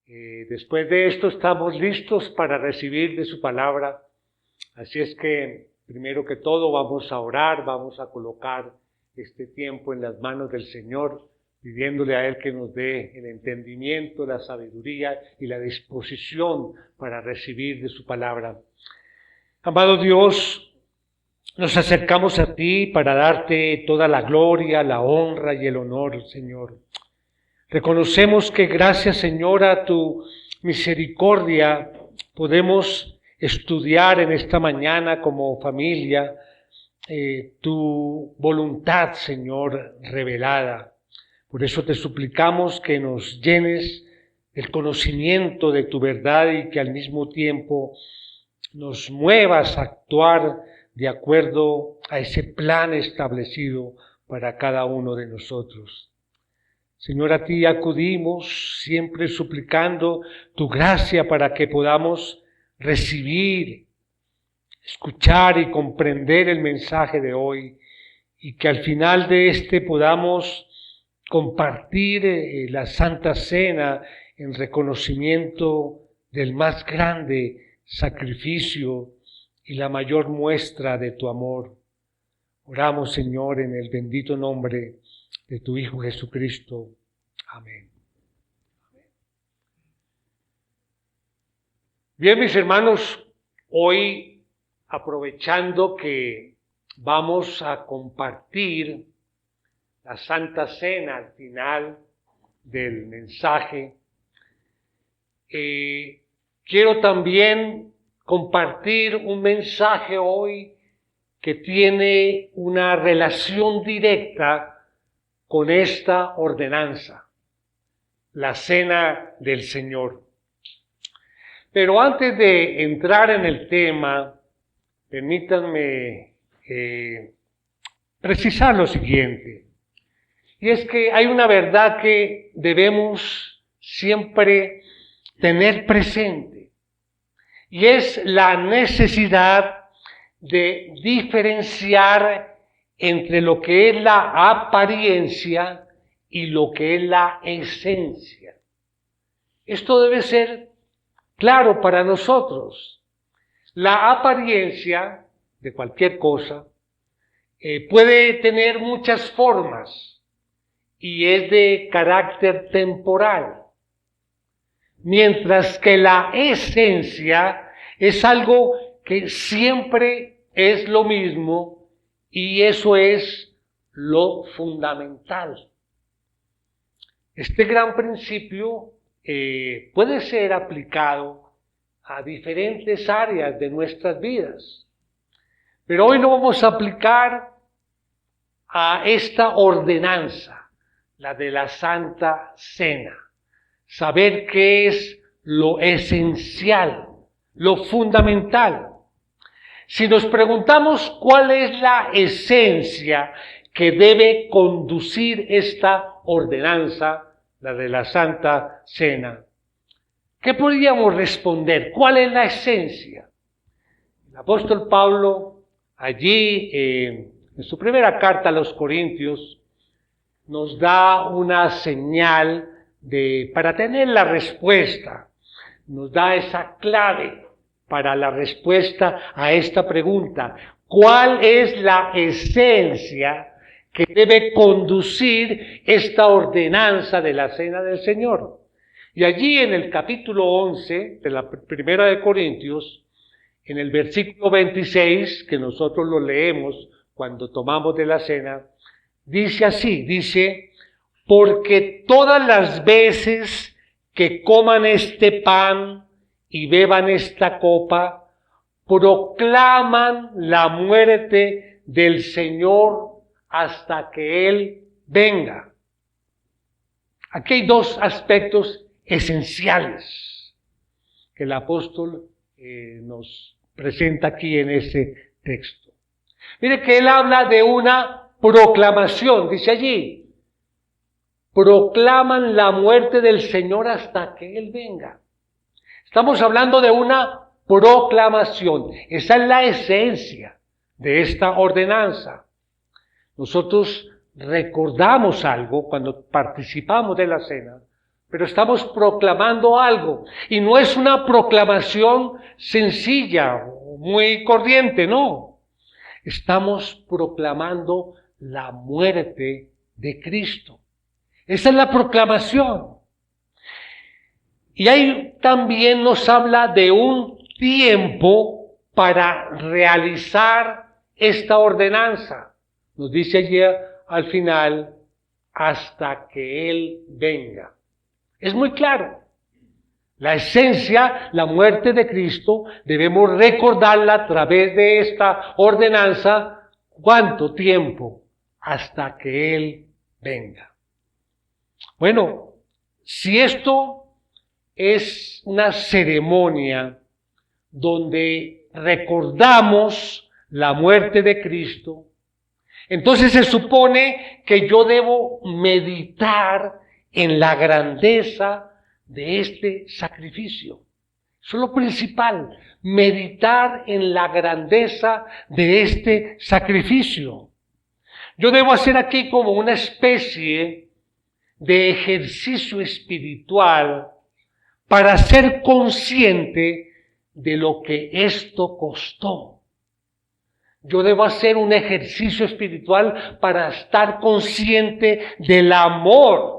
Después de esto estamos listos para recibir de su palabra. Así es que, primero que todo, vamos a orar, vamos a colocar este tiempo en las manos del Señor, pidiéndole a Él que nos dé el entendimiento, la sabiduría y la disposición para recibir de su palabra. Amado Dios, nos acercamos a ti para darte toda la gloria, la honra y el honor, Señor. Reconocemos que gracias, Señor, a tu misericordia podemos estudiar en esta mañana como familia tu voluntad, Señor, revelada. Por eso te suplicamos que nos llenes el conocimiento de tu verdad y que al mismo tiempo nos muevas a actuar de acuerdo a ese plan establecido para cada uno de nosotros. Señor, a ti acudimos siempre suplicando tu gracia para que podamos recibir, escuchar y comprender el mensaje de hoy y que al final de este podamos compartir la Santa Cena en reconocimiento del más grande sacrificio y la mayor muestra de tu amor. Oramos, Señor, en el bendito nombre de tu Hijo Jesucristo. Amén. Bien, mis hermanos, hoy aprovechando que vamos a compartir la Santa Cena al final del mensaje, quiero también compartir un mensaje hoy que tiene una relación directa con esta ordenanza, la Cena del Señor. Pero antes de entrar en el tema, permítanme precisar lo siguiente. Y es que hay una verdad que debemos siempre tener presente. Y es la necesidad de diferenciar entre lo que es la apariencia y lo que es la esencia. Esto debe ser claro para nosotros. La apariencia de cualquier cosa puede tener muchas formas y es de carácter temporal, mientras que la esencia es algo que siempre es lo mismo y eso es lo fundamental. Este gran principio puede ser aplicado a diferentes áreas de nuestras vidas, pero hoy lo vamos a aplicar a esta ordenanza, la de la Santa Cena. Saber qué es lo esencial, lo fundamental. Si nos preguntamos cuál es la esencia que debe conducir esta ordenanza, la de la Santa Cena, ¿qué podríamos responder? ¿Cuál es la esencia? El apóstol Pablo, allí en su primera carta a los Corintios, nos da una señal para tener la respuesta, nos da esa clave para la respuesta a esta pregunta. ¿Cuál es la esencia que debe conducir esta ordenanza de la Cena del Señor? Y allí en el capítulo 11 de la primera de Corintios, en el versículo 26, que nosotros lo leemos cuando tomamos de la cena, dice así, dice: porque todas las veces que coman este pan y beban esta copa, proclaman la muerte del Señor hasta que Él venga. Aquí hay dos aspectos esenciales que el apóstol nos presenta aquí en ese texto. Mire que él habla de una proclamación, dice allí: proclaman la muerte del Señor hasta que Él venga. Estamos hablando de una proclamación. Esa es la esencia de esta ordenanza. Nosotros recordamos algo cuando participamos de la cena. pero estamos proclamando algo. Y no es una proclamación sencilla, muy corriente, no. Estamos proclamando la muerte de Cristo. Esa es la proclamación. Y ahí también nos habla de un tiempo para realizar esta ordenanza. Nos dice allí al final, hasta que Él venga. Es muy claro. La esencia, la muerte de Cristo, debemos recordarla a través de esta ordenanza. ¿Cuánto tiempo? Hasta que Él venga. Bueno, si esto es una ceremonia donde recordamos la muerte de Cristo, entonces se supone que yo debo meditar en la grandeza de este sacrificio. Eso es lo principal, meditar en la grandeza de este sacrificio. Yo debo hacer aquí como una especie de ejercicio espiritual para ser consciente de lo que esto costó. Yo debo hacer un ejercicio espiritual para estar consciente del amor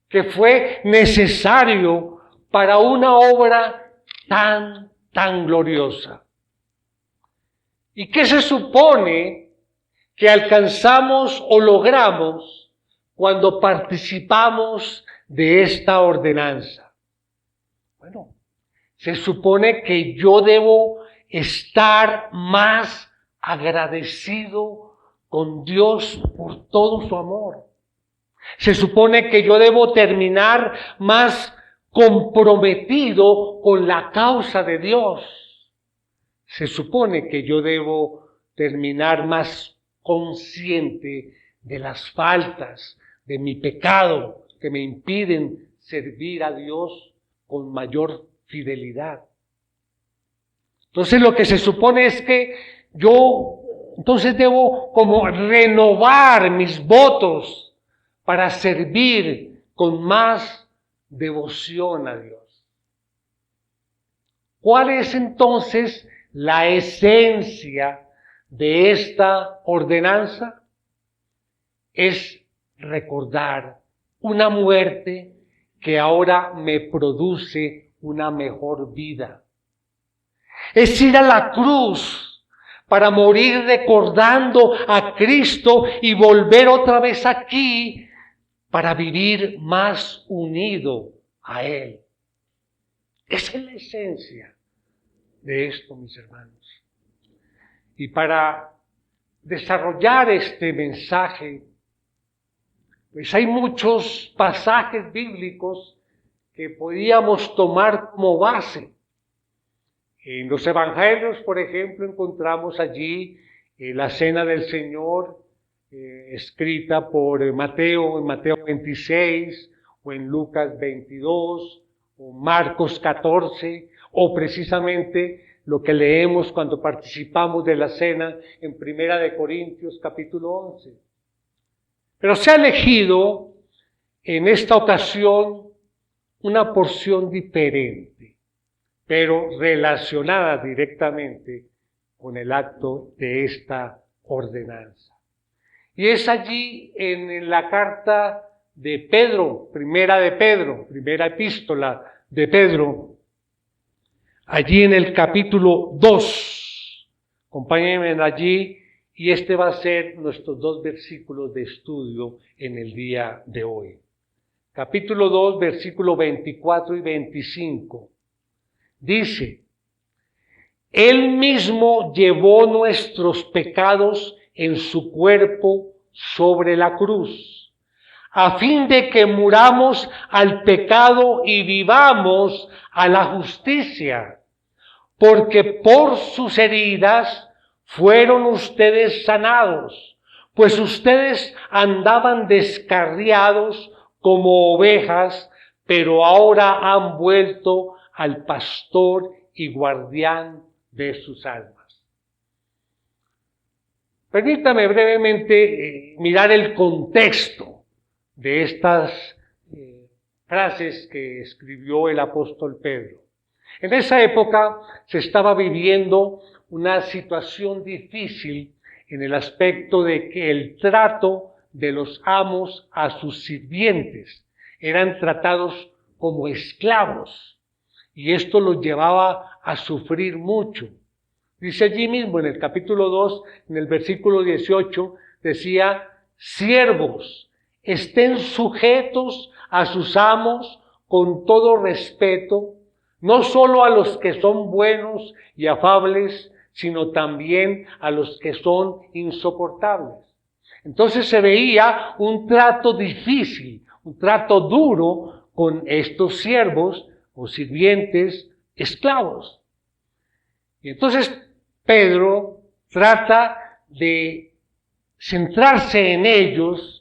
que fue necesario para una obra tan gloriosa. ¿Y qué se supone que alcanzamos o logramos cuando participamos de esta ordenanza? Bueno, se supone que yo debo estar más agradecido con Dios por todo su amor. Se supone que yo debo terminar más comprometido con la causa de Dios. Se supone que yo debo terminar más consciente de las faltas, de mi pecado, que me impiden servir a Dios con mayor fidelidad. Entonces lo que se supone es que yo entonces debo como renovar mis votos para servir con más devoción a Dios. ¿Cuál es entonces la esencia de esta ordenanza? Es recordar una muerte que ahora me produce una mejor vida. Es ir a la cruz para morir recordando a Cristo y volver otra vez aquí para vivir más unido a Él. Esa es la esencia de esto, mis hermanos. Y para desarrollar este mensaje, pues hay muchos pasajes bíblicos que podíamos tomar como base. En los evangelios, por ejemplo, encontramos allí la cena del Señor escrita por Mateo, en Mateo 26, o en Lucas 22, o Marcos 14, o precisamente lo que leemos cuando participamos de la cena en Primera de Corintios capítulo 11. Pero se ha elegido en esta ocasión una porción diferente, pero relacionada directamente con el acto de esta ordenanza. Y es allí en la carta de Pedro, primera epístola de Pedro, allí en el capítulo 2. Acompáñenme allí y este va a ser nuestros 2 versículos de estudio en el día de hoy. Capítulo 2, versículo 24 y 25. Dice: Él mismo llevó nuestros pecados en su cuerpo sobre la cruz, a fin de que muramos al pecado y vivamos a la justicia, porque por sus heridas fueron ustedes sanados, pues ustedes andaban descarriados como ovejas, pero ahora han vuelto al pastor y guardián de sus almas. Permítame brevemente mirar el contexto de estas frases que escribió el apóstol Pedro. En esa época se estaba viviendo una situación difícil en el aspecto de que el trato de los amos a sus sirvientes eran tratados como esclavos, y esto los llevaba a sufrir mucho. Dice allí mismo en el capítulo 2, en el versículo 18, decía: siervos, estén sujetos a sus amos con todo respeto, no solo a los que son buenos y afables, sino también a los que son insoportables. Entonces se veía un trato difícil, un trato duro con estos siervos o sirvientes esclavos. Y entonces Pedro trata de centrarse en ellos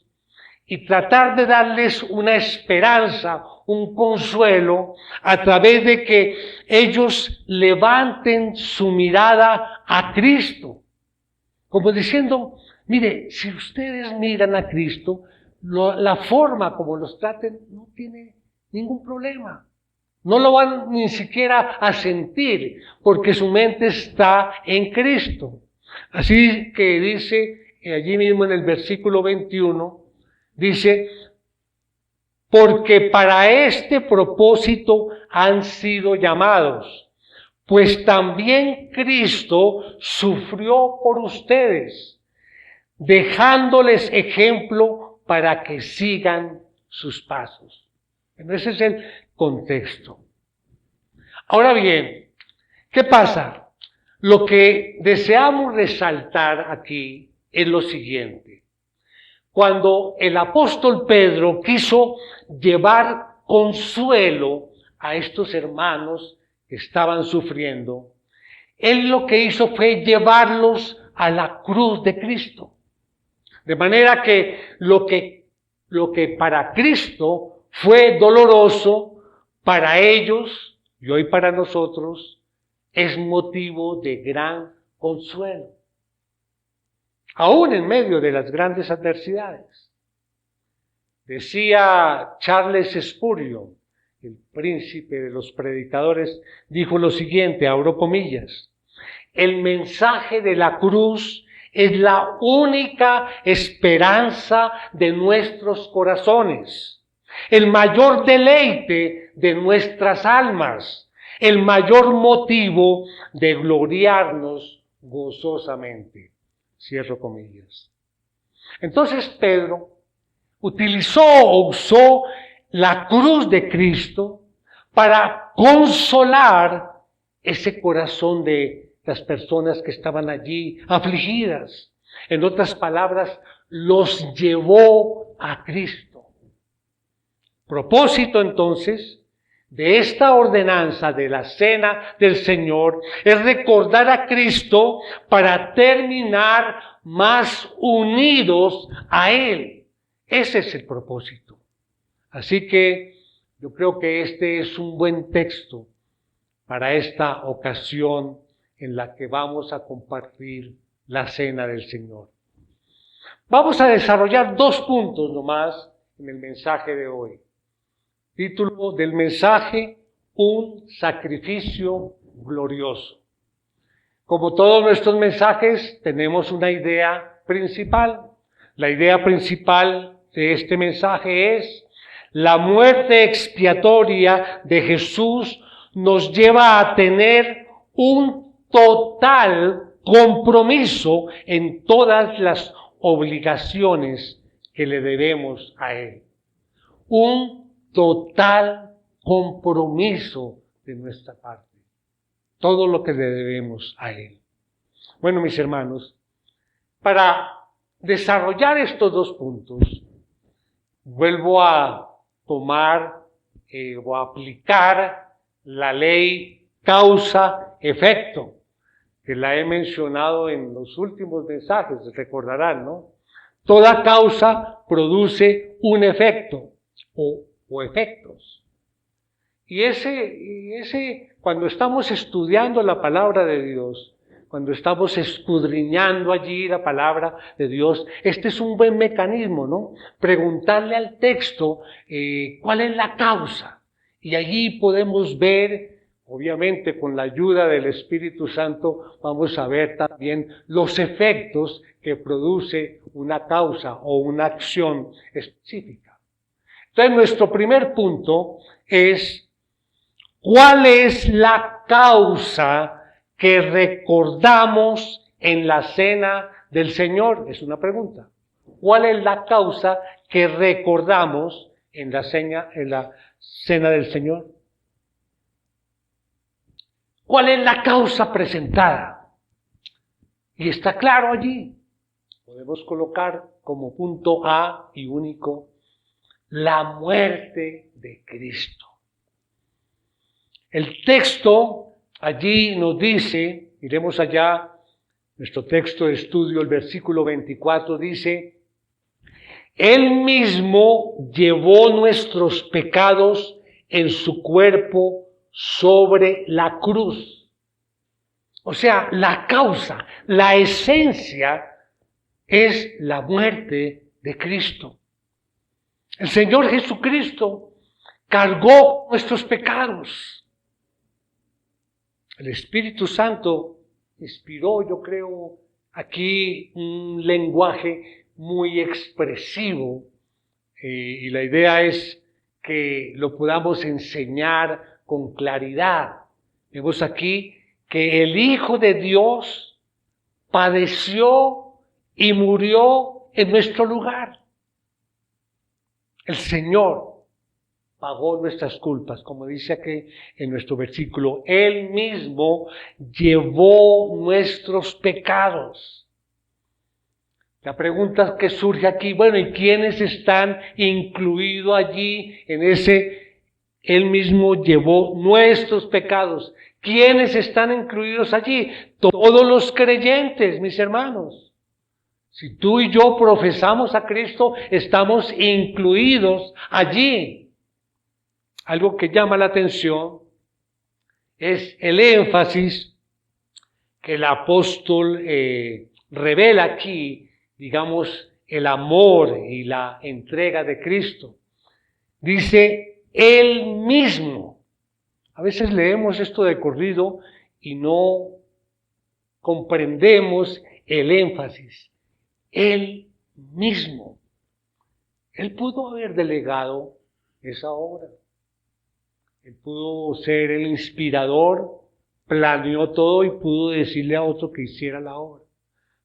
y tratar de darles una esperanza, un consuelo, a través de que ellos levanten su mirada a Cristo. Como diciendo: mire, si ustedes miran a Cristo, la forma como los traten no tiene ningún problema. No lo van ni siquiera a sentir, porque su mente está en Cristo. Así que dice allí mismo en el versículo 21, dice: porque para este propósito han sido llamados, pues también Cristo sufrió por ustedes, dejándoles ejemplo para que sigan sus pasos. Ese es el contexto. Ahora bien, ¿qué pasa? Lo que deseamos resaltar aquí es lo siguiente. Cuando el apóstol Pedro quiso llevar consuelo a estos hermanos que estaban sufriendo, él lo que hizo fue llevarlos a la cruz de Cristo. De manera que lo que para Cristo fue doloroso, para ellos y hoy para nosotros es motivo de gran consuelo, aún en medio de las grandes adversidades. Decía Charles Spurgeon, el príncipe de los predicadores, dijo lo siguiente, abro comillas: el mensaje de la cruz es la única esperanza de nuestros corazones, el mayor deleite de nuestras almas, el mayor motivo de gloriarnos gozosamente. Cierro comillas. Entonces Pedro usó la cruz de Cristo para consolar ese corazón de las personas que estaban allí afligidas. En otras palabras, los llevó a Cristo. Propósito entonces de esta ordenanza de la cena del Señor es recordar a Cristo para terminar más unidos a Él. Ese es el propósito. Así que yo creo que este es un buen texto para esta ocasión en la que vamos a compartir la cena del Señor. Vamos a desarrollar 2 puntos nomás en el mensaje de hoy. Título del mensaje: un sacrificio glorioso. Como todos nuestros mensajes, tenemos una idea principal. La idea principal de este mensaje es: la muerte expiatoria de Jesús nos lleva a tener un total compromiso en todas las obligaciones que le debemos a Él. Un total compromiso de nuestra parte. Todo lo que le debemos a Él. Bueno, mis hermanos, para desarrollar estos 2 puntos, vuelvo a tomar o a aplicar la ley causa-efecto, que la he mencionado en los últimos mensajes, recordarán, ¿no? Toda causa produce un efecto o efectos. Y ese, cuando estamos estudiando la palabra de Dios, cuando estamos escudriñando allí la palabra de Dios, este es un buen mecanismo, ¿no? Preguntarle al texto cuál es la causa. Y allí podemos ver, obviamente con la ayuda del Espíritu Santo, vamos a ver también los efectos que produce una causa o una acción específica. Entonces, nuestro primer punto es, ¿cuál es la causa que recordamos en la cena del Señor? Es una pregunta. ¿Cuál es la causa que recordamos en la cena del Señor? ¿Cuál es la causa presentada? Y está claro allí. Podemos colocar como punto A y único la muerte de Cristo. El texto allí nos dice, iremos allá, nuestro texto de estudio, el versículo 24 dice, Él mismo llevó nuestros pecados en su cuerpo sobre la cruz. O sea, la causa, la esencia es la muerte de Cristo. El Señor Jesucristo cargó nuestros pecados. El Espíritu Santo inspiró, yo creo, aquí un lenguaje muy expresivo y la idea es que lo podamos enseñar con claridad. Vemos aquí que el Hijo de Dios padeció y murió en nuestro lugar. El Señor pagó nuestras culpas, como dice aquí en nuestro versículo. Él mismo llevó nuestros pecados. La pregunta que surge aquí, bueno, ¿y quiénes están incluidos allí en ese? Él mismo llevó nuestros pecados. ¿Quiénes están incluidos allí? Todos los creyentes, mis hermanos. Si tú y yo profesamos a Cristo, estamos incluidos allí. Algo que llama la atención es el énfasis que el apóstol revela aquí, digamos, el amor y la entrega de Cristo. Dice, Él mismo. A veces leemos esto de corrido y no comprendemos el énfasis. Él mismo. Él pudo haber delegado esa obra. Él pudo ser el inspirador, planeó todo y pudo decirle a otro que hiciera la obra.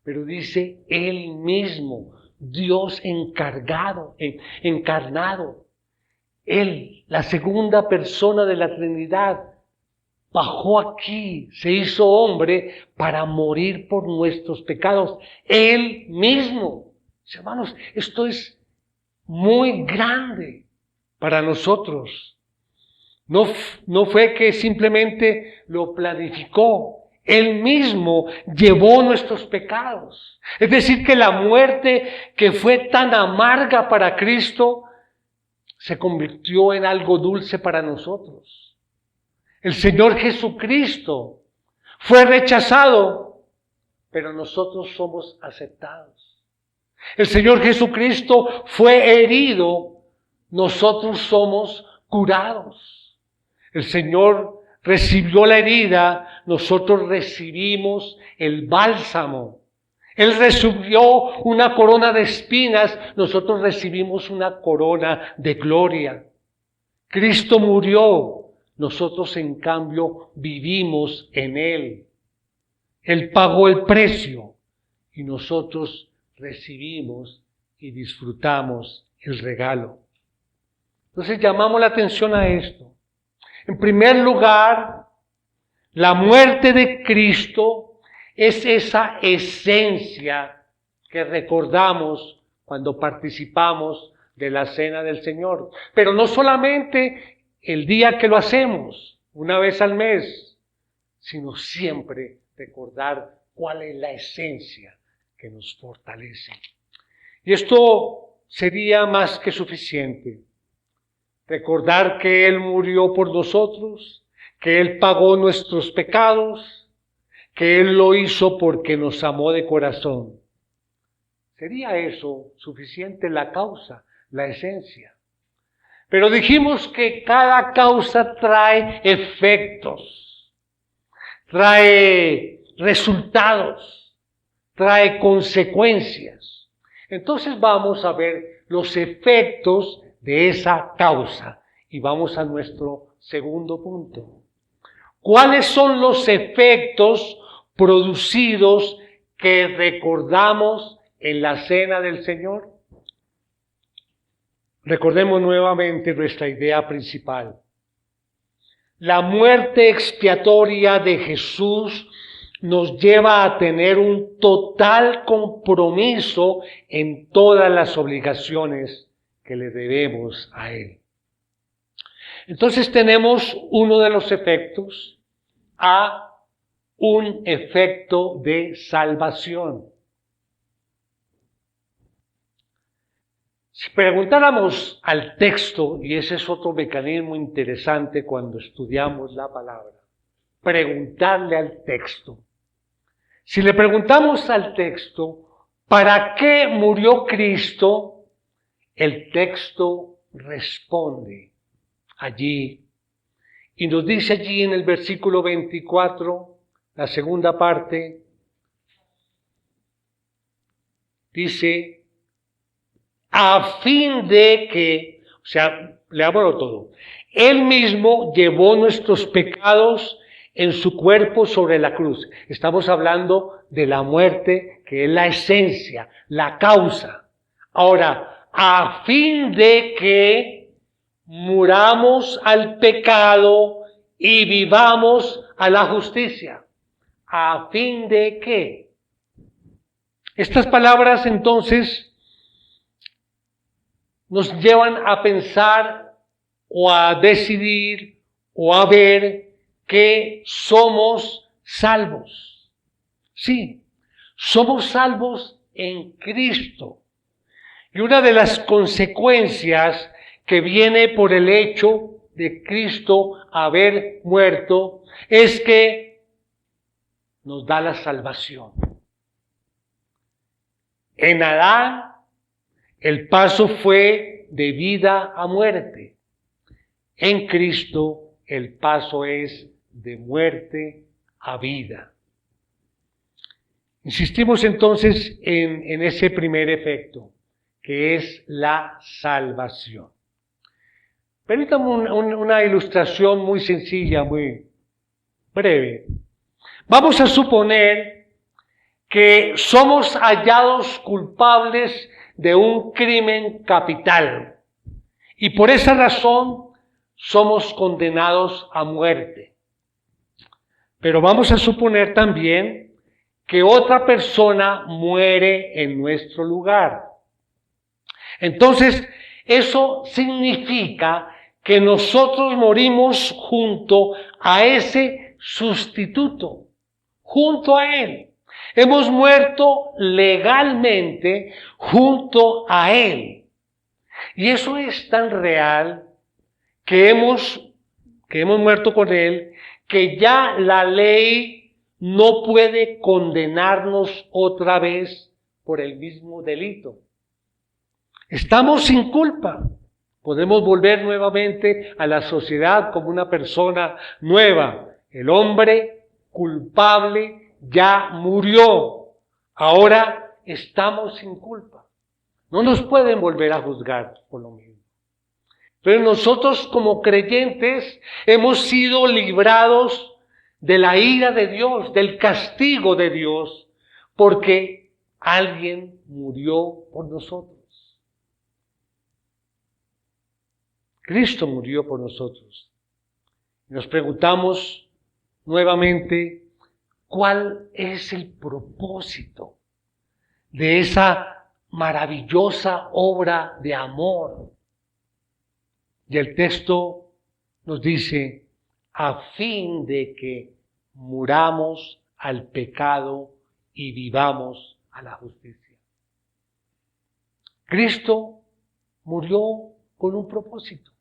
Pero dice Él mismo, Dios encarnado. Él, la segunda persona de la Trinidad, bajó aquí, se hizo hombre para morir por nuestros pecados. Él mismo. Hermanos, esto es muy grande para nosotros. No fue que simplemente lo planificó. Él mismo llevó nuestros pecados. Es decir, que la muerte que fue tan amarga para Cristo se convirtió en algo dulce para nosotros. El Señor Jesucristo fue rechazado, pero nosotros somos aceptados. El Señor Jesucristo fue herido, nosotros somos curados. El Señor recibió la herida, nosotros recibimos el bálsamo. Él recibió una corona de espinas, nosotros recibimos una corona de gloria. Cristo murió, nosotros en cambio vivimos en Él. Él pagó el precio y nosotros recibimos y disfrutamos el regalo. Entonces llamamos la atención a esto. En primer lugar, la muerte de Cristo es esa esencia que recordamos cuando participamos de la cena del Señor. Pero no solamente el día que lo hacemos, una vez al mes, sino siempre recordar cuál es la esencia que nos fortalece. Y esto sería más que suficiente. Recordar que Él murió por nosotros, que Él pagó nuestros pecados, que Él lo hizo porque nos amó de corazón. ¿Sería eso suficiente la causa, la esencia? Pero dijimos que cada causa trae efectos, trae resultados, trae consecuencias. Entonces vamos a ver los efectos de esa causa y vamos a nuestro segundo punto. ¿Cuáles son los efectos producidos que recordamos en la cena del Señor? Recordemos nuevamente nuestra idea principal. La muerte expiatoria de Jesús nos lleva a tener un total compromiso en todas las obligaciones que le debemos a Él. Entonces tenemos uno de los efectos, un efecto de salvación. Si preguntáramos al texto, y ese es otro mecanismo interesante cuando estudiamos la palabra, preguntarle al texto. Si le preguntamos al texto, ¿para qué murió Cristo? El texto responde allí. Y nos dice allí en el versículo 24, la segunda parte, dice, a fin de que, o sea, leámoslo todo, Él mismo llevó nuestros pecados en su cuerpo sobre la cruz. Estamos hablando de la muerte, que es la esencia, la causa. Ahora, a fin de que muramos al pecado y vivamos a la justicia. ¿A fin de qué? Estas palabras entonces nos llevan a pensar o a decidir o a ver que somos salvos. Sí, somos salvos en Cristo. Y una de las consecuencias que viene por el hecho de Cristo haber muerto es que nos da la salvación. En Adán, el paso fue de vida a muerte. En Cristo, el paso es de muerte a vida. Insistimos entonces en ese primer efecto, que es la salvación. Permítame una ilustración muy sencilla, muy breve. Vamos a suponer que somos hallados culpables de un crimen capital y por esa razón somos condenados a muerte. Pero vamos a suponer también que otra persona muere en nuestro lugar. Entonces, eso significa que nosotros morimos junto a ese sustituto, junto a Él. Hemos muerto legalmente junto a Él. Y eso es tan real que hemos muerto con Él, que ya la ley no puede condenarnos otra vez por el mismo delito. Estamos sin culpa. Podemos volver nuevamente a la sociedad como una persona nueva. El hombre culpable ya murió. Ahora estamos sin culpa. No nos pueden volver a juzgar por lo mismo. Pero nosotros como creyentes hemos sido librados de la ira de Dios, del castigo de Dios, porque alguien murió por nosotros. Cristo murió por nosotros. Nos preguntamos nuevamente, ¿cuál es el propósito de esa maravillosa obra de amor? Y el texto nos dice, a fin de que muramos al pecado y vivamos a la justicia. Cristo murió con un propósito,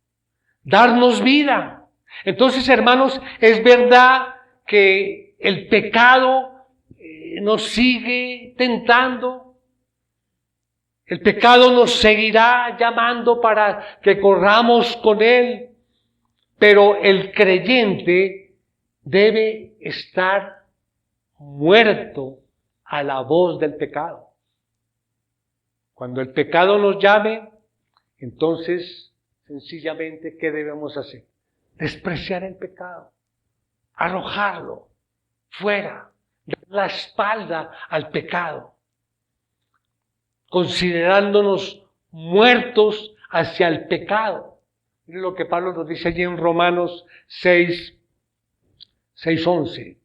darnos vida. Entonces, hermanos, es verdad que el pecado nos sigue tentando. El pecado nos seguirá llamando para que corramos con él, pero el creyente debe estar muerto a la voz del pecado. Cuando el pecado nos llame, entonces sencillamente, ¿qué debemos hacer? Despreciar el pecado, arrojarlo fuera, dar la espalda al pecado, considerándonos muertos hacia el pecado. Miren lo que Pablo nos dice allí en Romanos 6:11.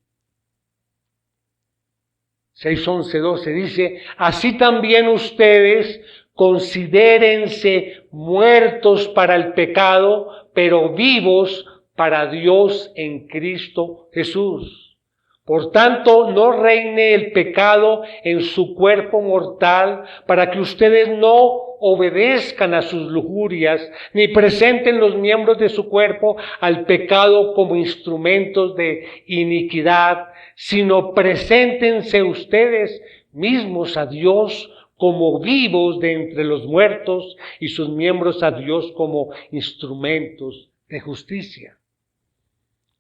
6:11-12 dice: así también ustedes considérense muertos para el pecado, pero vivos para Dios en Cristo Jesús. Por tanto, no reine el pecado en su cuerpo mortal, para que ustedes no obedezcan a sus lujurias, ni presenten los miembros de su cuerpo al pecado como instrumentos de iniquidad, sino preséntense ustedes mismos a Dios como vivos de entre los muertos y sus miembros a Dios como instrumentos de justicia.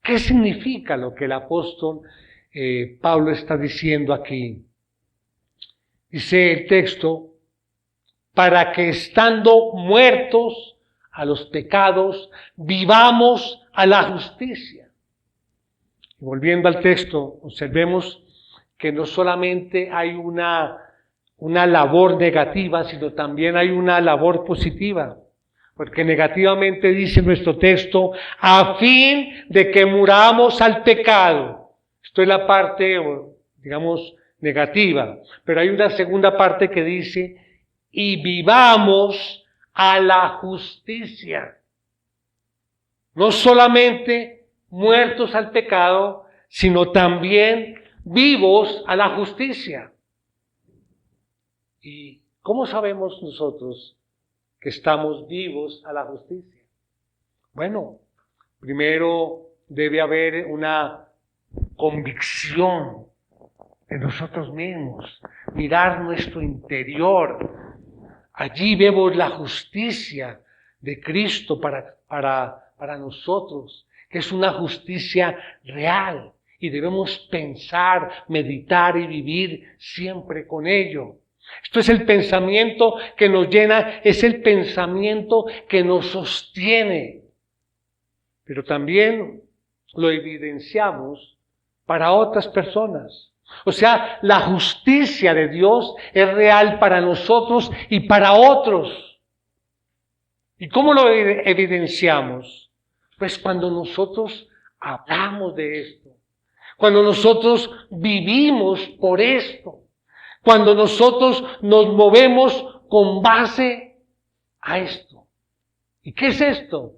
¿Qué significa lo que el apóstol Pablo está diciendo aquí? Dice el texto: para que estando muertos a los pecados, vivamos a la justicia. Y volviendo al texto, observemos que no solamente hay una labor negativa, sino también hay una labor positiva. Porque negativamente dice nuestro texto: a fin de que muramos al pecado. Esto es la parte, digamos, negativa. Pero hay una segunda parte que dice: y vivamos a la justicia. No solamente muertos al pecado, sino también vivos a la justicia. ¿Y cómo sabemos nosotros que estamos vivos a la justicia? Bueno, primero debe haber una convicción de nosotros mismos, mirar nuestro interior. Allí vemos la justicia de Cristo para nosotros, que es una justicia real, y debemos pensar, meditar y vivir siempre con ello. Esto es el pensamiento que nos llena, es el pensamiento que nos sostiene, pero también lo evidenciamos para otras personas. O sea, la justicia de Dios es real para nosotros y para otros. ¿Y cómo lo evidenciamos? Pues cuando nosotros hablamos de esto, cuando nosotros vivimos por esto, cuando nosotros nos movemos con base a esto. ¿Y qué es esto?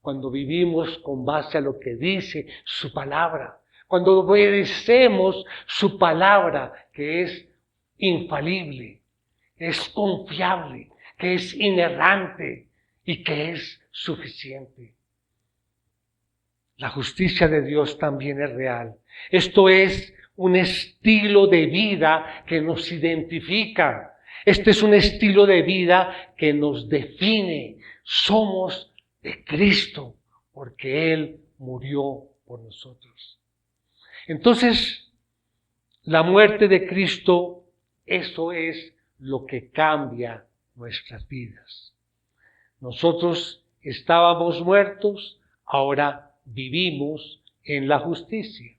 Cuando vivimos con base a lo que dice su palabra, cuando obedecemos su palabra, que es infalible, es confiable, que es inerrante y que es suficiente. La justicia de Dios también es real. Esto es un estilo de vida que nos identifica. Este es un estilo de vida que nos define. Somos de Cristo porque Él murió por nosotros. Entonces, la muerte de Cristo, eso es lo que cambia nuestras vidas. Nosotros estábamos muertos, ahora vivimos en la justicia.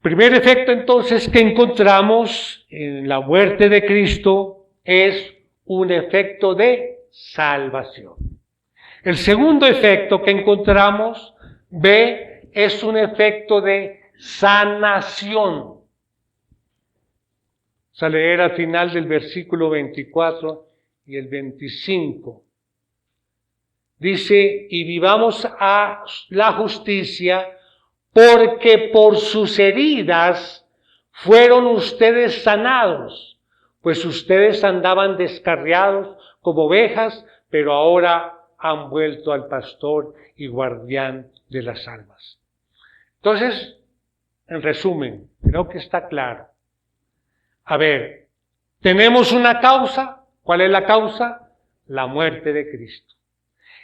Primer efecto entonces que encontramos en la muerte de Cristo es un efecto de salvación. El segundo efecto que encontramos, B, es un efecto de sanación. Vamos a leer al final del versículo 24 y el 25. Dice: y vivamos a la justicia, porque por sus heridas fueron ustedes sanados, pues ustedes andaban descarriados como ovejas, pero ahora han vuelto al pastor y guardián de las almas. Entonces, en resumen, creo que está claro. A ver, tenemos una causa. ¿Cuál es la causa? La muerte de Cristo.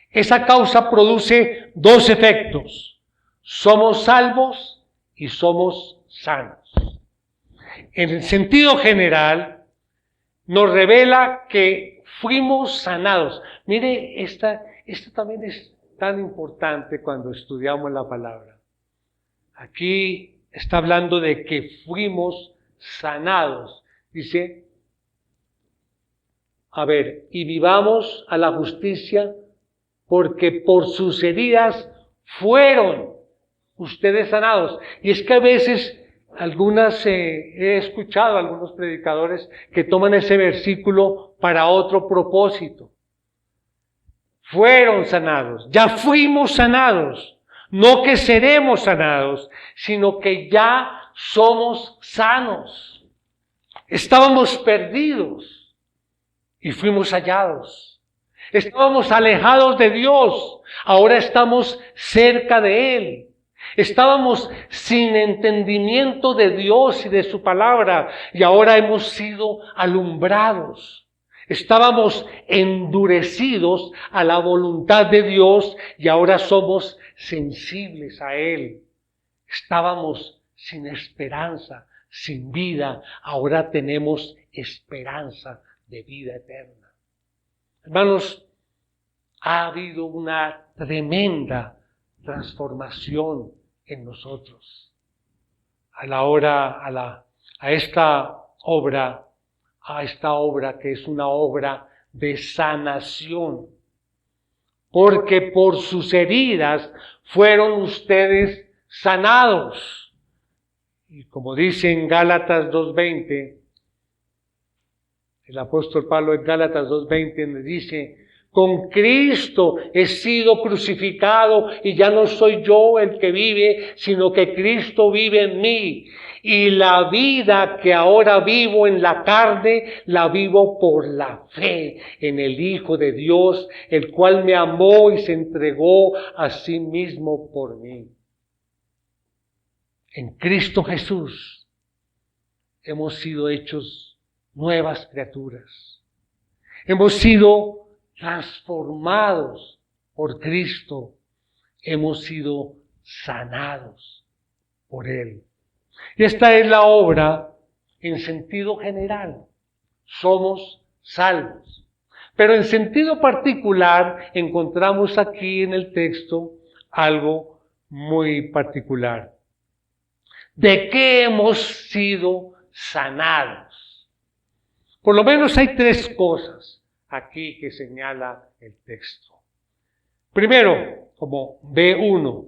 Esa causa produce dos efectos. Somos salvos y somos sanos. En el sentido general, nos revela que fuimos sanados. Mire, esto también es tan importante cuando estudiamos la palabra. Aquí está hablando de que fuimos sanados. Dice, a ver, y vivamos a la justicia, porque por sus heridas fueron ustedes sanados. Y es que a veces he escuchado a algunos predicadores que toman ese versículo para otro propósito. Fueron sanados, ya fuimos sanados. No que seremos sanados, sino que ya somos sanos. Estábamos perdidos y fuimos hallados. Estábamos alejados de Dios, ahora estamos cerca de Él. Estábamos sin entendimiento de Dios y de su palabra, y ahora hemos sido alumbrados. Estábamos endurecidos a la voluntad de Dios y ahora somos sensibles a Él. Estábamos sin esperanza, sin vida, ahora tenemos esperanza de vida eterna. Hermanos, ha habido una tremenda transformación en nosotros. A esta obra que es una obra de sanación. Porque por sus heridas fueron ustedes sanados. Y como dice en Gálatas 2:20, el apóstol Pablo en Gálatas 2:20 le dice, con Cristo he sido crucificado y ya no soy yo el que vive, sino que Cristo vive en mí. Y la vida que ahora vivo en la carne, la vivo por la fe en el Hijo de Dios, el cual me amó y se entregó a sí mismo por mí. En Cristo Jesús hemos sido hechos nuevas criaturas. Hemos sido transformados por Cristo. Hemos sido sanados por Él. Y esta es la obra en sentido general. Somos salvos. Pero en sentido particular encontramos aquí en el texto algo muy particular. ¿De qué hemos sido sanados? Por lo menos hay tres cosas aquí que señala el texto. Primero, como B1,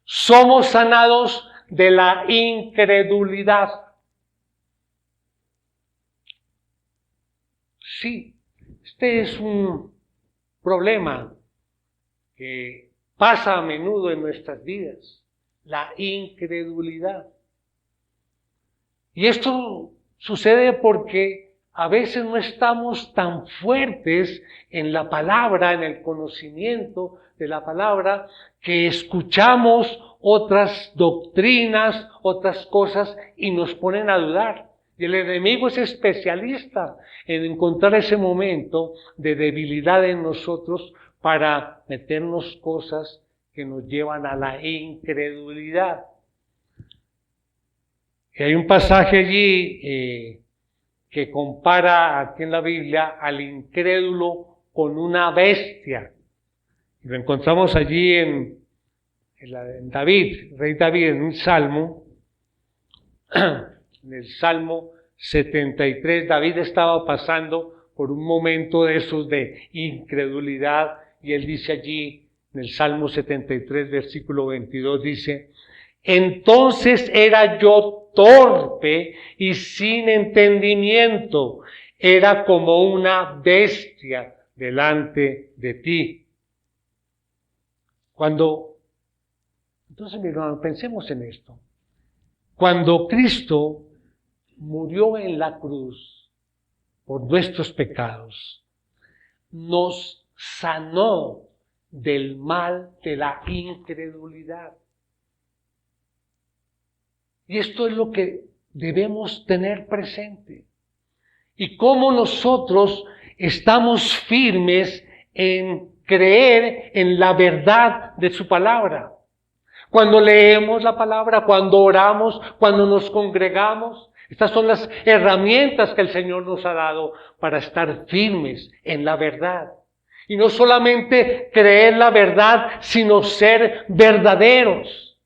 somos sanados de la incredulidad. Sí, este es un problema que pasa a menudo en nuestras vidas, la incredulidad. Y esto sucede porque a veces no estamos tan fuertes en la palabra, en el conocimiento de la palabra, que escuchamos otras doctrinas, otras cosas y nos ponen a dudar. Y el enemigo es especialista en encontrar ese momento de debilidad en nosotros para meternos cosas que nos llevan a la incredulidad. Y hay un pasaje allí que compara aquí en la Biblia al incrédulo con una bestia. Lo encontramos allí en David, rey David, en un salmo, en el Salmo 73, David estaba pasando por un momento de esos de incredulidad, y él dice allí, en el Salmo 73, versículo 22, dice, entonces era yo torpe y sin entendimiento, era como una bestia delante de ti. Entonces, mi hermano, pensemos en esto. Cuando Cristo murió en la cruz por nuestros pecados, nos sanó del mal de la incredulidad. Y esto es lo que debemos tener presente. Y cómo nosotros estamos firmes en creer en la verdad de su palabra. Cuando leemos la palabra, cuando oramos, cuando nos congregamos, estas son las herramientas que el Señor nos ha dado para estar firmes en la verdad. Y no solamente creer la verdad, sino ser verdaderos.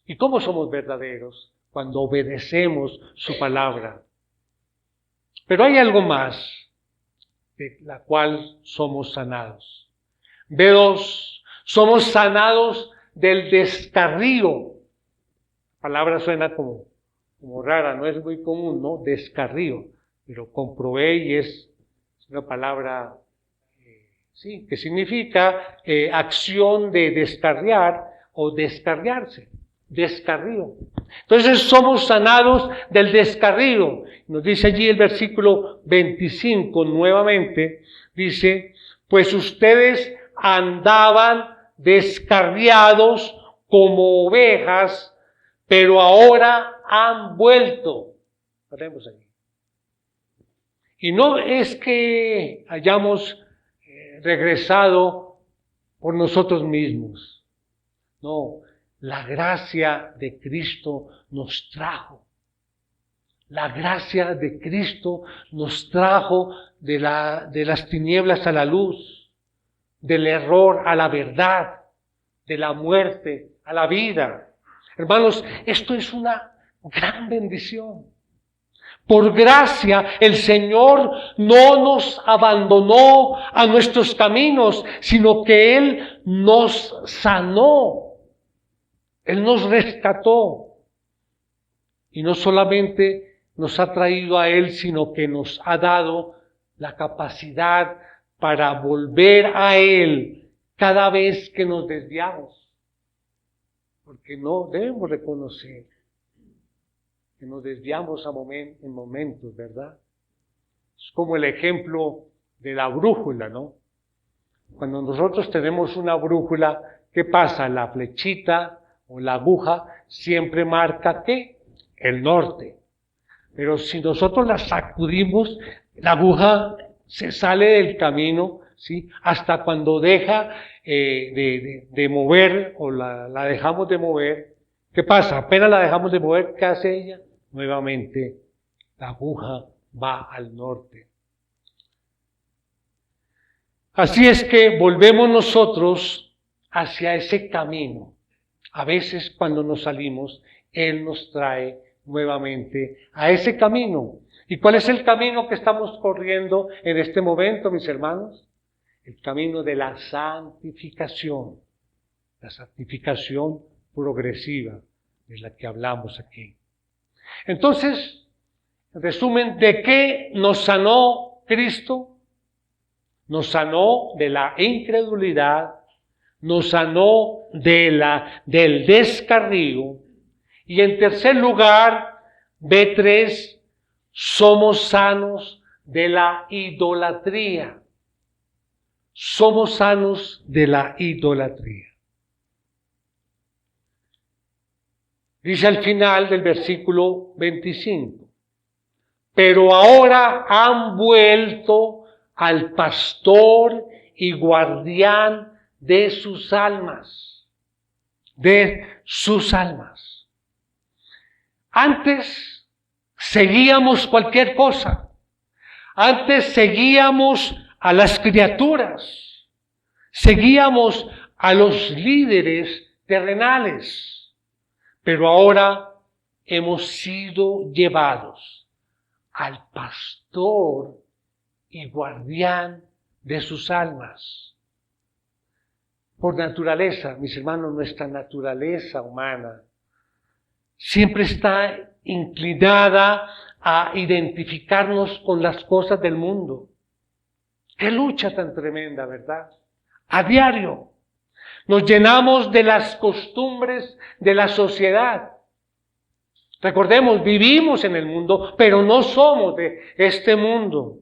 ¿Y cómo somos verdaderos? Cuando obedecemos su palabra. Pero hay algo más de la cual somos sanados. B2, somos sanados del descarrío. La palabra suena como rara, no es muy común, ¿no? Descarrío. Pero comprobé y es una palabra, sí, que significa acción de descarriar o descarriarse. Descarrío. Entonces somos sanados del descarrío. Nos dice allí el versículo 25 nuevamente, dice, pues ustedes andaban descarriados como ovejas, pero ahora han vuelto. Paremos aquí. Y no es que hayamos regresado por nosotros mismos. No, la gracia de Cristo nos trajo. La gracia de Cristo nos trajo de las tinieblas a la luz, del error a la verdad, de la muerte a la vida. Hermanos, esto es una gran bendición. Por gracia, el Señor no nos abandonó a nuestros caminos, sino que Él nos sanó. Él nos rescató. Y no solamente nos ha traído a Él, sino que nos ha dado la capacidad para volver a Él cada vez que nos desviamos. Porque no debemos reconocer que nos desviamos en momentos, ¿verdad? Es como el ejemplo de la brújula, ¿no? Cuando nosotros tenemos una brújula, ¿qué pasa? La flechita o la aguja siempre marca ¿qué? El norte. Pero si nosotros la sacudimos, la aguja se sale del camino, ¿sí? Hasta cuando deja de mover o la dejamos de mover. ¿Qué pasa? Apenas la dejamos de mover, ¿qué hace ella? Nuevamente la aguja va al norte. Así es que volvemos nosotros hacia ese camino. A veces cuando nos salimos, Él nos trae nuevamente a ese camino. ¿Y cuál es el camino que estamos corriendo en este momento, mis hermanos? El camino de la santificación progresiva de la que hablamos aquí. Entonces, en resumen, ¿de qué nos sanó Cristo? Nos sanó de la incredulidad, nos sanó del descarrío, y en tercer lugar, B3, somos sanos de la idolatría. Somos sanos de la idolatría. Dice al final del versículo 25, pero ahora han vuelto al pastor y guardián de sus almas. De sus almas. Antes seguíamos cualquier cosa. Antes seguíamos a las criaturas. Seguíamos a los líderes terrenales. Pero ahora hemos sido llevados al pastor y guardián de sus almas. Por naturaleza, mis hermanos, nuestra naturaleza humana siempre está inclinada a identificarnos con las cosas del mundo. Qué lucha tan tremenda, ¿verdad? A diario nos llenamos de las costumbres de la sociedad. Recordemos, vivimos en el mundo, pero no somos de este mundo.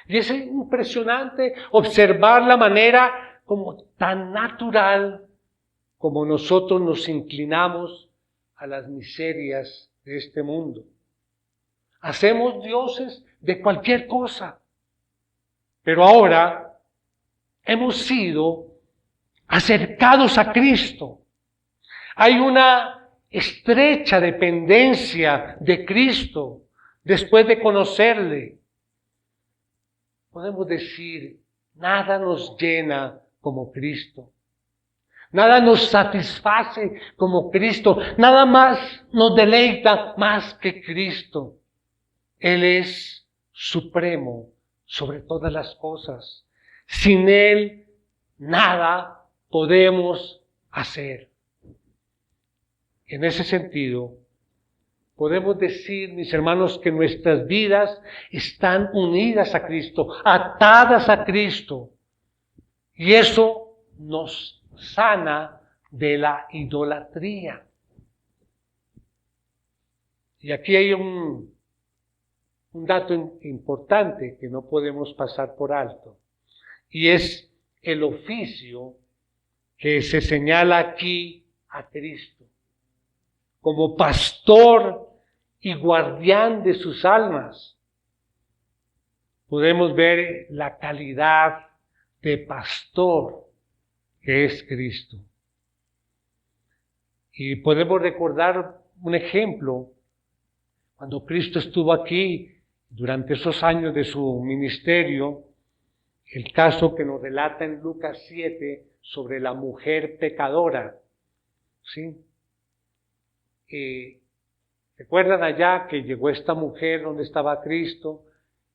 Y es impresionante observar la manera como tan natural como nosotros nos inclinamos a las miserias de este mundo. Hacemos dioses de cualquier cosa. Pero ahora hemos sido acercados a Cristo. Hay una estrecha dependencia de Cristo después de conocerle. Podemos decir, nada nos llena como Cristo. Nada nos satisface como Cristo. Nada más nos deleita más que Cristo. Él es supremo sobre todas las cosas. Sin Él, nada podemos hacer. En ese sentido, podemos decir, mis hermanos, que nuestras vidas están unidas a Cristo, atadas a Cristo. Y eso nos sana de la idolatría. Y aquí hay un dato importante que no podemos pasar por alto. Y es el oficio que se señala aquí a Cristo. Como pastor y guardián de sus almas, podemos ver la calidad de pastor que es Cristo. Y podemos recordar un ejemplo, cuando Cristo estuvo aquí, durante esos años de su ministerio, el caso que nos relata en Lucas 7 sobre la mujer pecadora, ¿sí? ¿Recuerdan allá que llegó esta mujer donde estaba Cristo,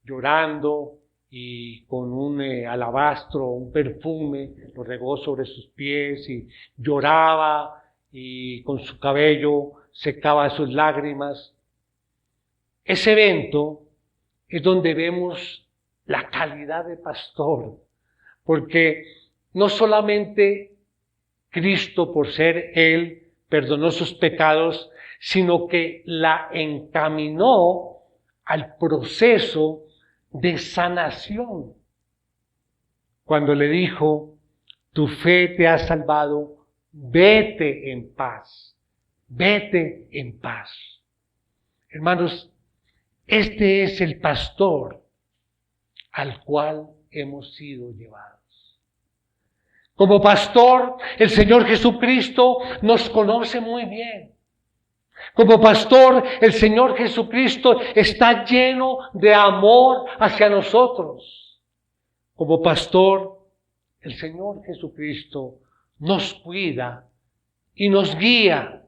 llorando y con un alabastro, un perfume, lo regó sobre sus pies y lloraba y con su cabello secaba sus lágrimas? Ese evento es donde vemos la calidad de pastor, porque no solamente Cristo, por ser Él, perdonó sus pecados, sino que la encaminó al proceso de sanación. Cuando le dijo, tu fe te ha salvado, vete en paz, vete en paz. Hermanos, este es el pastor al cual hemos sido llevados. Como pastor, el Señor Jesucristo nos conoce muy bien. Como pastor, el Señor Jesucristo está lleno de amor hacia nosotros. Como pastor, el Señor Jesucristo nos cuida y nos guía.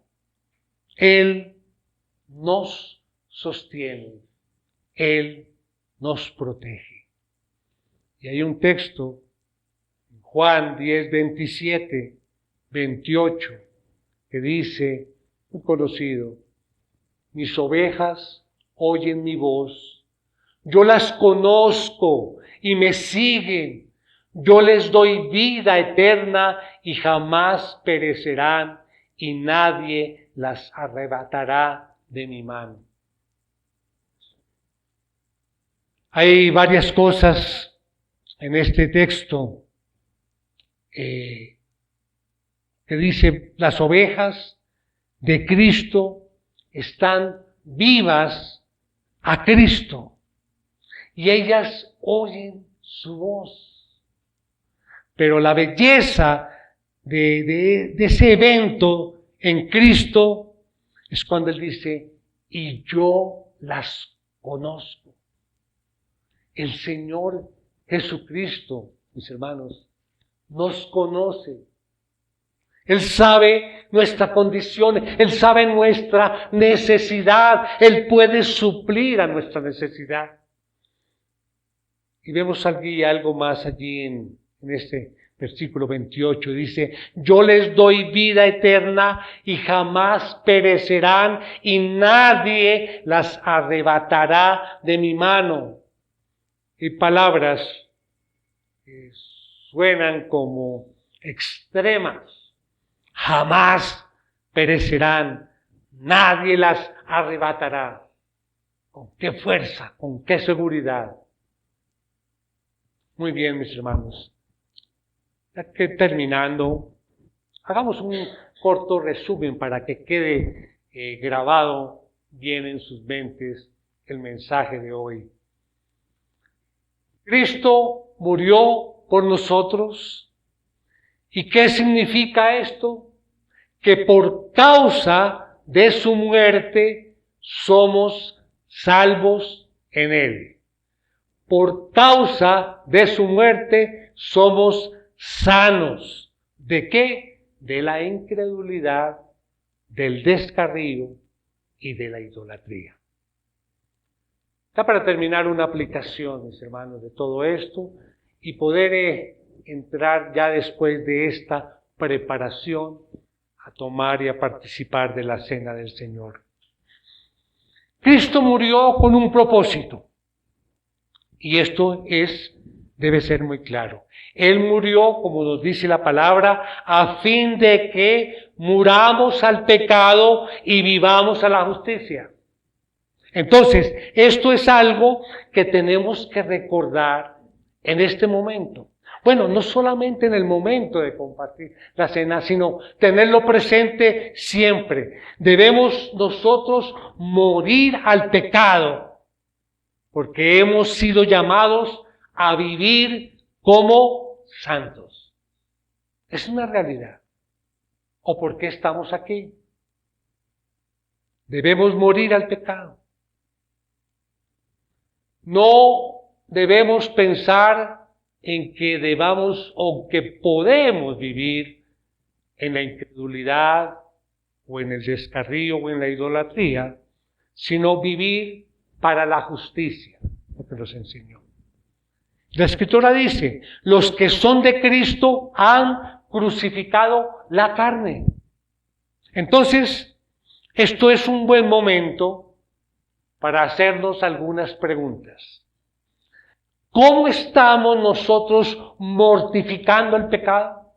Él nos sostiene. Él nos protege. Y hay un texto, Juan 10, 27, 28, que dice, muy conocido, mis ovejas oyen mi voz, yo las conozco y me siguen, yo les doy vida eterna y jamás perecerán y nadie las arrebatará de mi mano. Hay varias cosas en este texto que dice, las ovejas de Cristo están vivas a Cristo y ellas oyen su voz. Pero la belleza de ese evento en Cristo es cuando Él dice, y yo las conozco. El Señor Jesucristo, mis hermanos, nos conoce. Él sabe nuestra condición, Él sabe nuestra necesidad, Él puede suplir a nuestra necesidad. Y vemos aquí algo más allí en este versículo 28, dice, yo les doy vida eterna y jamás perecerán y nadie las arrebatará de mi mano. Y palabras que suenan como extremas. Jamás perecerán, nadie las arrebatará. ¿Con qué fuerza? ¿Con qué seguridad? Muy bien, mis hermanos. Ya que terminando, hagamos un corto resumen para que quede grabado viene en sus mentes el mensaje de hoy. Cristo murió por nosotros. ¿Y qué significa esto? Que por causa de su muerte somos salvos en Él. Por causa de su muerte somos sanos. ¿De qué? De la incredulidad, del descarrío y de la idolatría. Está para terminar una aplicación, mis hermanos, de todo esto y poder entrar ya después de esta preparación a tomar y a participar de la cena del Señor. Cristo murió con un propósito y esto debe ser muy claro. Él murió, como nos dice la palabra, a fin de que muramos al pecado y vivamos a la justicia. Entonces, esto es algo que tenemos que recordar en este momento. Bueno, no solamente en el momento de compartir la cena, sino tenerlo presente siempre. Debemos nosotros morir al pecado, porque hemos sido llamados a vivir como santos. Es una realidad. ¿O por qué estamos aquí? Debemos morir al pecado. No debemos pensar en que debamos o que podemos vivir en la incredulidad o en el descarrío o en la idolatría, sino vivir para la justicia, lo que nos enseñó. La Escritura dice, los que son de Cristo han crucificado la carne. Entonces, esto es un buen momento para hacernos algunas preguntas. ¿Cómo estamos nosotros mortificando el pecado?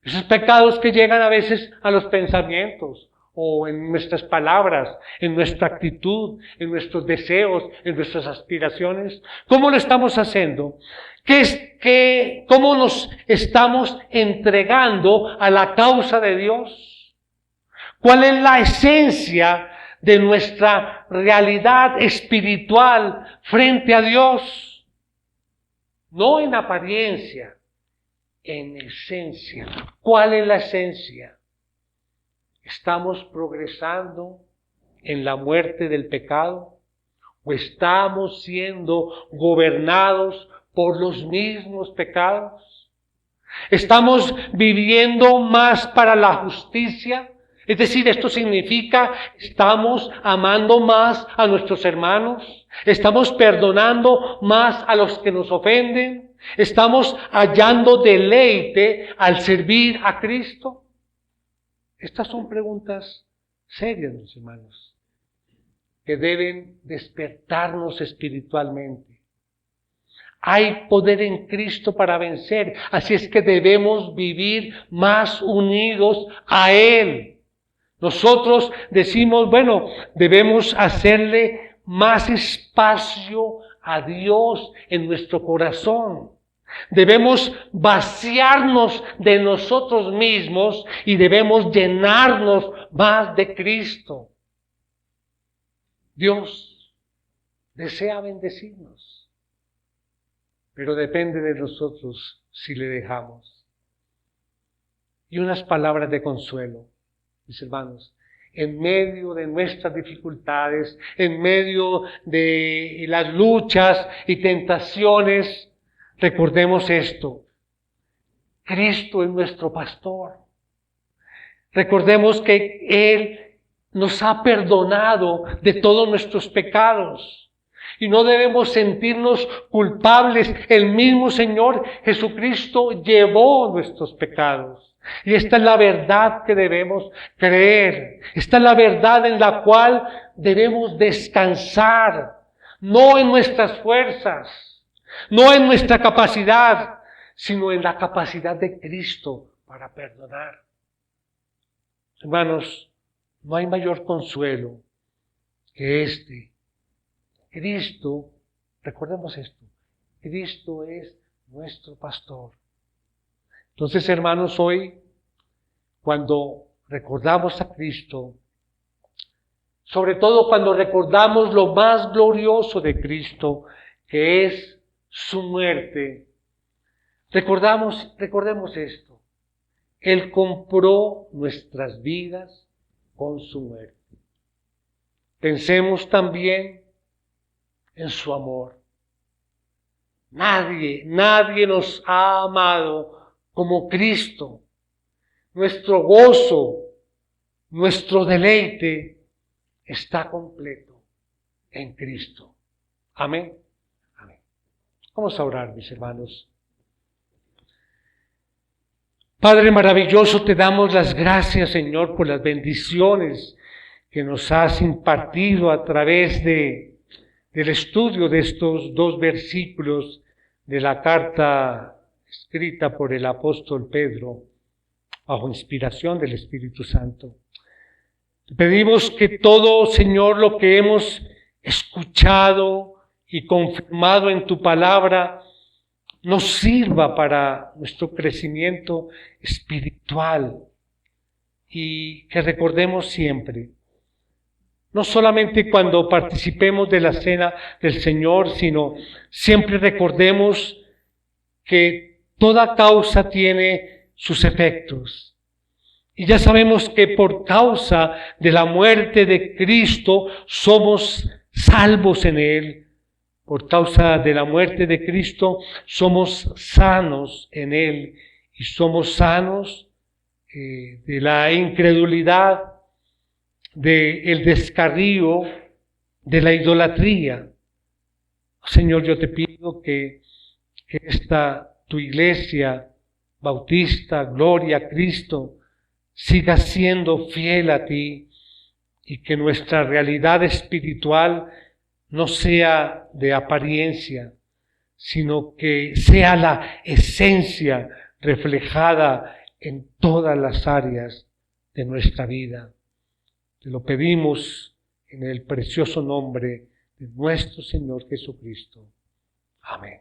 Esos pecados que llegan a veces a los pensamientos, o en nuestras palabras, en nuestra actitud, en nuestros deseos, en nuestras aspiraciones. ¿Cómo lo estamos haciendo? ¿Cómo nos estamos entregando a la causa de Dios? ¿Cuál es la esencia de nuestra realidad espiritual frente a Dios? No en apariencia, en esencia. ¿Cuál es la esencia? ¿Estamos progresando en la muerte del pecado? ¿O estamos siendo gobernados por los mismos pecados? ¿Estamos viviendo más para la justicia? Es decir, esto significa, estamos amando más a nuestros hermanos, estamos perdonando más a los que nos ofenden, estamos hallando deleite al servir a Cristo. Estas son preguntas serias, mis hermanos, que deben despertarnos espiritualmente. Hay poder en Cristo para vencer, así es que debemos vivir más unidos a Él. Nosotros decimos, bueno, debemos hacerle más espacio a Dios en nuestro corazón. Debemos vaciarnos de nosotros mismos y debemos llenarnos más de Cristo. Dios desea bendecirnos, pero depende de nosotros si le dejamos. Y unas palabras de consuelo. Mis hermanos, en medio de nuestras dificultades, en medio de las luchas y tentaciones, recordemos esto: Cristo es nuestro pastor. Recordemos que Él nos ha perdonado de todos nuestros pecados y no debemos sentirnos culpables. El mismo Señor Jesucristo llevó nuestros pecados. Y esta es la verdad que debemos creer. Esta es la verdad en la cual debemos descansar. No en nuestras fuerzas, no en nuestra capacidad, sino en la capacidad de Cristo para perdonar. Hermanos, no hay mayor consuelo que este. Cristo, recordemos esto, Cristo es nuestro pastor. Entonces, hermanos, hoy, cuando recordamos a Cristo, sobre todo cuando recordamos lo más glorioso de Cristo, que es su muerte. Recordemos esto. Él compró nuestras vidas con su muerte. Pensemos también en su amor. Nadie nos ha amado como Cristo. Nuestro gozo, nuestro deleite está completo en Cristo. Amén. Amén. Vamos a orar, mis hermanos. Padre maravilloso, te damos las gracias, Señor, por las bendiciones que nos has impartido a través del estudio de estos 2 versículos de la carta escrita por el apóstol Pedro, bajo inspiración del Espíritu Santo. Te pedimos que todo, Señor, lo que hemos escuchado y confirmado en tu palabra, nos sirva para nuestro crecimiento espiritual y que recordemos siempre, no solamente cuando participemos de la cena del Señor, sino siempre recordemos que toda causa tiene sus efectos. Y ya sabemos que por causa de la muerte de Cristo somos salvos en Él. Por causa de la muerte de Cristo somos sanos en Él y somos sanos de la incredulidad, del descarrío, de la idolatría. Señor, yo te pido que esta tu iglesia bautista, Gloria a Cristo, siga siendo fiel a ti y que nuestra realidad espiritual no sea de apariencia, sino que sea la esencia reflejada en todas las áreas de nuestra vida. Te lo pedimos en el precioso nombre de nuestro Señor Jesucristo. Amén.